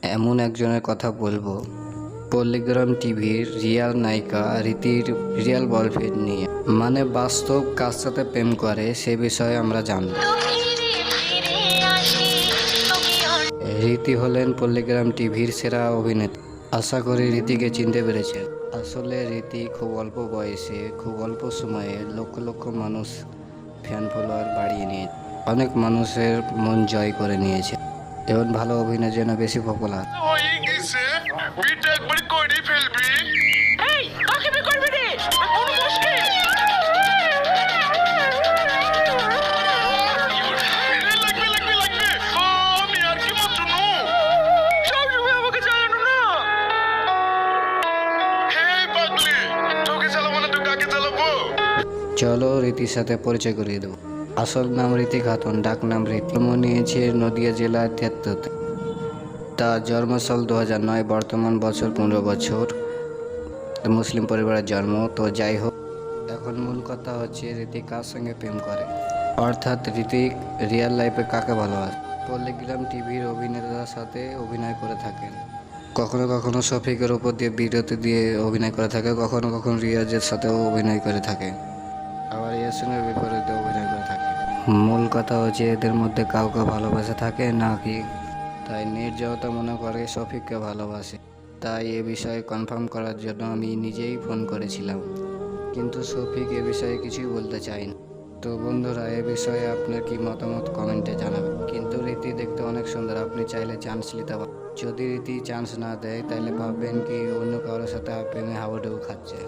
এমন একজনের কথা বলবো, পল্লীগ্রাম টিভির রিয়াল নায়িকা রীতির রিয়াল বয়ফ্রেন্ড নিয়ে, মানে বাস্তব কার সাথে প্রেম করে সে বিষয়ে আমরা জানব। রীতি হলেন পল্লীগ্রাম টিভির সেরা অভিনেত্রী। আশা করি রীতিকে চিনতে পেরেছেন। আসলে রীতি খুব অল্প বয়সে, খুব অল্প সময়ে লক্ষ লক্ষ মানুষ ফ্যান ফলোয়ার বাড়িয়ে নিয়েছে, অনেক মানুষের মন জয় করে নিয়েছে। এমন ভালো অভিনয়ের জন্য বেশি পপুলার। হয়ে গেছে বিটা একবার করে ফেলবি। এই কাকে বি করবি রে? কোন মুশকিল লাগবে। আমি আর কি মতো নো সবসময় আমাকে চালানো না। হে পাগলি, তোকে চালাবো না তো কাকে চালাবো? চলো রীতির সাথে পরিচয় করিয়ে দেবো। আসল নাম রীতি খাতুন, ডাক নাম রীতি। জন্ম নিয়েছে নদিয়া জেলার তেত্ততে। তার জন্মসাল 2009, বর্তমান বছর 15 বছর। মুসলিম পরিবারের জন্ম। তো যাই হোক, এখন মূল কথা হচ্ছে রীতি কার সঙ্গে প্রেম করে, অর্থাৎ ঋতিক রিয়েল লাইফে কাকে ভালোবাসে। পল্লীগ্রাম টিভির অভিনেতার সাথে অভিনয় করে থাকেন। কখনো কখনো শফিকের উপর দিয়ে বিরতি দিয়ে অভিনয় করে থাকে, কখনো কখনো রিয়াজের সাথেও অভিনয় করে থাকে, আবার এর সঙ্গে বিপরীতে অভিনয় করে থাকে। মূল কথা হচ্ছে এদের মধ্যে কাউকে ভালোবাসা থাকে নাকি। তাই নির্জয়তা মনে করে শফিককে ভালোবাসে। তাই এ বিষয়ে কনফার্ম করার জন্য আমি নিজেই ফোন করেছিলাম, কিন্তু শফিক এ বিষয়ে কিছুই বলতে চায়নি। তো বন্ধুরা, এ বিষয়ে আপনার কি মতামত কমেন্টে জানাবেন। কিন্তু রীতি দেখতে অনেক সুন্দর, আপনি চাইলে চান্স নিতে পারেন। যদি রীতি চান্স না দেয় তাহলে ভাববেন কি অন্য কারোর সাথে প্রেমে হাবুডুবু খাচ্ছে।